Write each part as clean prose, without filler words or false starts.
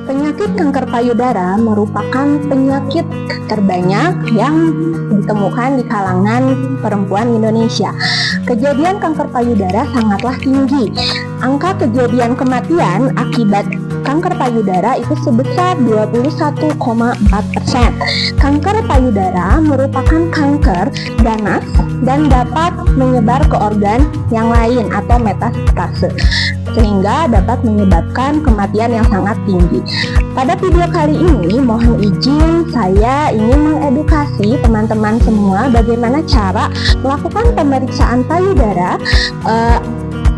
Penyakit kanker payudara merupakan penyakit terbanyak yang ditemukan di kalangan perempuan Indonesia. Kejadian kanker payudara sangatlah tinggi. Angka kejadian kematian akibat kanker payudara itu sebesar 21,4%. Kanker payudara merupakan kanker ganas dan dapat menyebar ke organ yang lain atau metastase, sehingga dapat menyebabkan kematian yang sangat tinggi. Pada video kali ini, mohon izin saya ingin mengedukasi teman-teman semua bagaimana cara melakukan pemeriksaan payudara.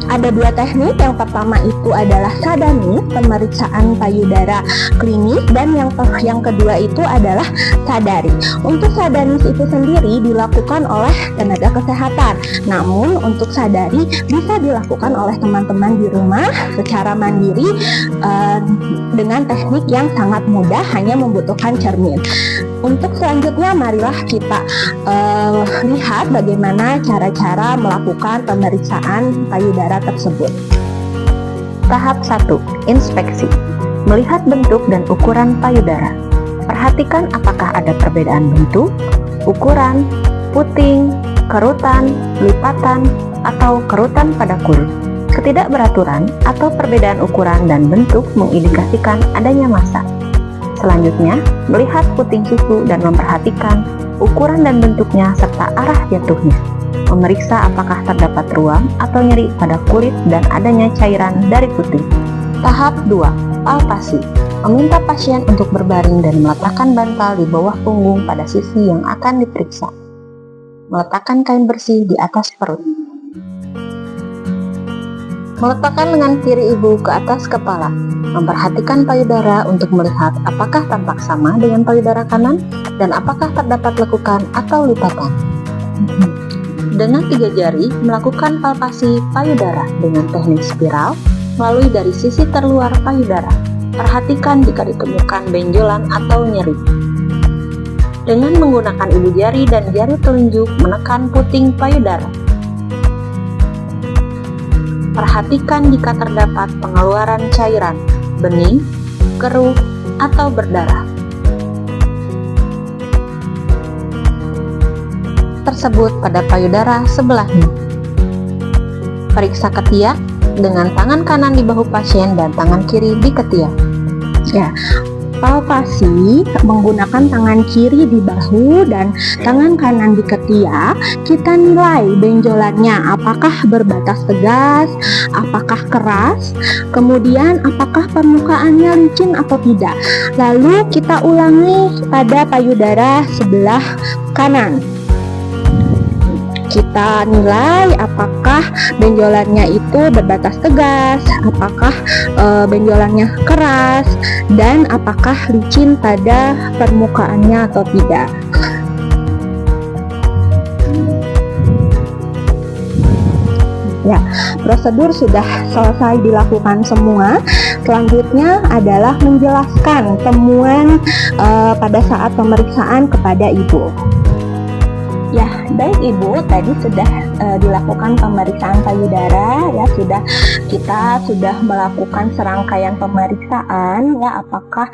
Ada dua teknik. Yang pertama itu adalah Sadanis, pemeriksaan payudara klinis, dan yang kedua itu adalah Sadari. Untuk Sadanis itu sendiri dilakukan oleh tenaga kesehatan. Namun untuk Sadari bisa dilakukan oleh teman-teman di rumah secara mandiri dengan teknik yang sangat mudah, hanya membutuhkan cermin. Untuk selanjutnya, marilah kita lihat bagaimana cara-cara melakukan pemeriksaan payudara tersebut. Tahap 1. Inspeksi. Melihat bentuk dan ukuran payudara. Perhatikan apakah ada perbedaan bentuk, ukuran, puting, kerutan, lipatan, atau kerutan pada kulit. Ketidakberaturan atau perbedaan ukuran dan bentuk mengindikasikan adanya massa. Selanjutnya, melihat puting susu dan memperhatikan ukuran dan bentuknya serta arah jatuhnya. Memeriksa apakah terdapat ruam atau nyeri pada kulit dan adanya cairan dari puting. Tahap 2. Palpasi. Meminta pasien untuk berbaring dan meletakkan bantal di bawah punggung pada sisi yang akan diperiksa. Meletakkan kain bersih di atas perut. Meletakkan lengan kiri ibu ke atas kepala. Memperhatikan payudara untuk melihat apakah tampak sama dengan payudara kanan dan apakah terdapat lekukan atau lipatan. Dengan 3 jari, melakukan palpasi payudara dengan teknik spiral melalui dari sisi terluar payudara. Perhatikan jika ditemukan benjolan atau nyeri. Dengan menggunakan ibu jari dan jari telunjuk menekan puting payudara. Perhatikan jika terdapat pengeluaran cairan, bening, keruh, atau berdarah. Tersebut pada payudara sebelahnya. Periksa ketiak dengan tangan kanan di bahu pasien dan tangan kiri di ketiak. Ya, palpasi menggunakan tangan kiri di bahu dan tangan kanan di ketiak. Kita nilai benjolannya, apakah berbatas tegas, apakah keras, kemudian apakah permukaannya licin atau tidak. Lalu kita ulangi pada payudara sebelah kanan. Kita nilai apakah benjolannya itu berbatas tegas, apakah benjolannya keras, dan apakah licin pada permukaannya atau tidak. Ya, prosedur sudah selesai dilakukan semua. Selanjutnya adalah menjelaskan temuan pada saat pemeriksaan kepada ibu. Ya, baik Ibu, tadi sudah dilakukan pemeriksaan payudara, ya kita sudah melakukan serangkaian pemeriksaan, ya apakah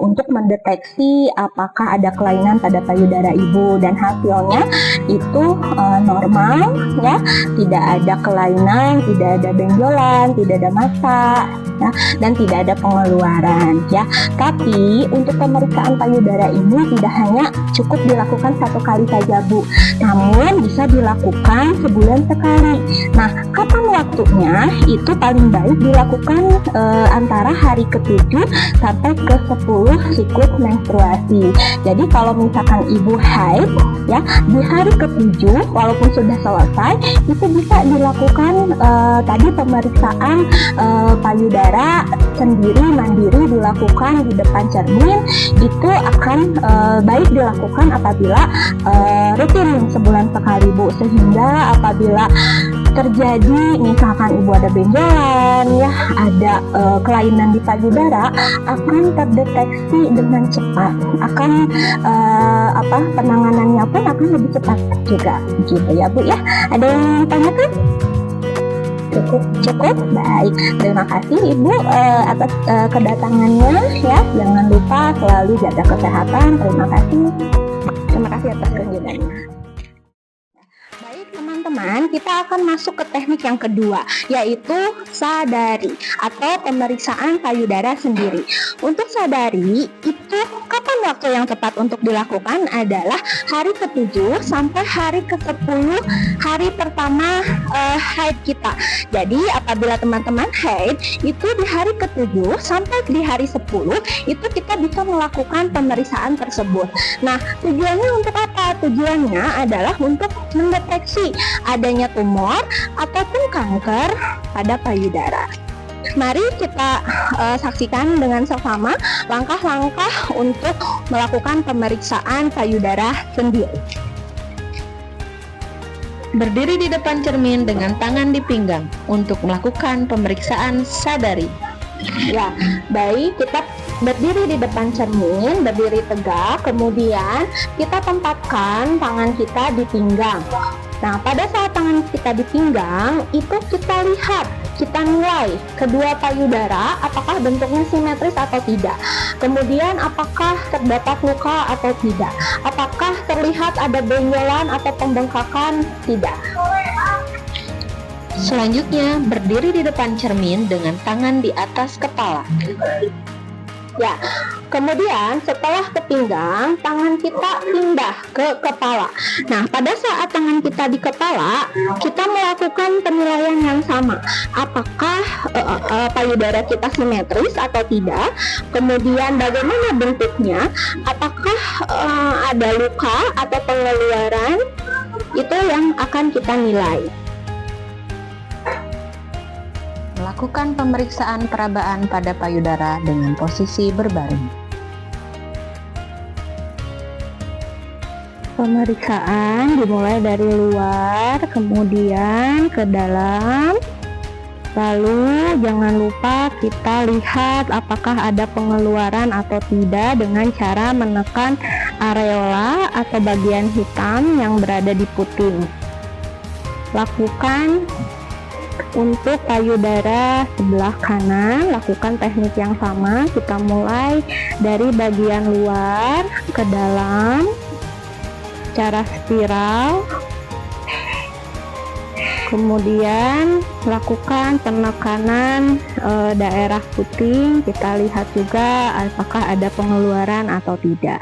untuk mendeteksi apakah ada kelainan pada payudara Ibu, dan hasilnya itu normal, ya tidak ada kelainan, tidak ada benjolan, tidak ada massa, ya, dan tidak ada pengeluaran, ya. Tapi untuk pemeriksaan payudara ini tidak hanya cukup dilakukan 1 kali saja, Bu, namun bisa dilakukan sebulan sekali. Nah, kapan waktunya? Itu paling baik dilakukan antara hari ke-7 sampai ke-10 siklus menstruasi. Jadi kalau misalkan ibu haid, ya di hari ke-7 walaupun sudah selesai, itu bisa dilakukan tadi pemeriksaan payudara sendiri mandiri, dilakukan di depan cermin. Itu akan baik dilakukan apabila rutin sebulan sekali, Bu, sehingga apabila terjadi misalkan ibu ada benjolan, ya ada kelainan di payudara, akan terdeteksi dengan cepat, akan penanganannya pun akan lebih cepat juga, gitu ya Bu ya. Ada yang tanyakan? Cukup? Baik. Terima kasih Ibu atas kedatangannya ya. Jangan lupa selalu jaga kesehatan. Terima kasih. Terima kasih atas kunjungannya. Baik teman-teman, kita akan masuk ke teknik yang kedua, yaitu sadari atau pemeriksaan payudara sendiri. Untuk sadari, itu kapan waktu yang tepat untuk dilakukan adalah hari ke-7 sampai hari ke-10, hari pertama haid kita. Jadi apabila teman-teman haid, itu di hari ke-7 sampai di hari 10, itu kita bisa melakukan pemeriksaan tersebut. Nah, tujuannya untuk apa? Tujuannya adalah untuk mendeteksi adanya tumor ataupun kanker pada payudara. Mari kita saksikan dengan seksama langkah-langkah untuk melakukan pemeriksaan payudara sendiri. Berdiri di depan cermin dengan tangan di pinggang untuk melakukan pemeriksaan sadari. Ya, baik, kita berdiri di depan cermin, berdiri tegak, kemudian kita tempatkan tangan kita di pinggang. Nah, pada saat tangan kita di pinggang, itu kita lihat, kita nilai kedua payudara apakah bentuknya simetris atau tidak. Kemudian apakah terdapat luka atau tidak. Apakah terlihat ada benjolan atau pembengkakan? Tidak. Selanjutnya, berdiri di depan cermin dengan tangan di atas kepala. Ya, kemudian setelah ke pinggang, tangan kita pindah ke kepala. Nah, pada saat tangan kita di kepala, kita melakukan penilaian yang sama. Apakah payudara kita simetris atau tidak? Kemudian bagaimana bentuknya? Apakah ada luka atau pengeluaran? Itu yang akan kita nilai. Melakukan pemeriksaan perabaan pada payudara dengan posisi berbaring. Pemeriksaan dimulai dari luar, kemudian ke dalam. Lalu jangan lupa kita lihat apakah ada pengeluaran atau tidak dengan cara menekan areola atau bagian hitam yang berada di puting. Lakukan untuk payudara sebelah kanan, lakukan teknik yang sama. Kita mulai dari bagian luar ke dalam, cara spiral. Kemudian lakukan penekanan daerah puting. Kita lihat juga apakah ada pengeluaran atau tidak.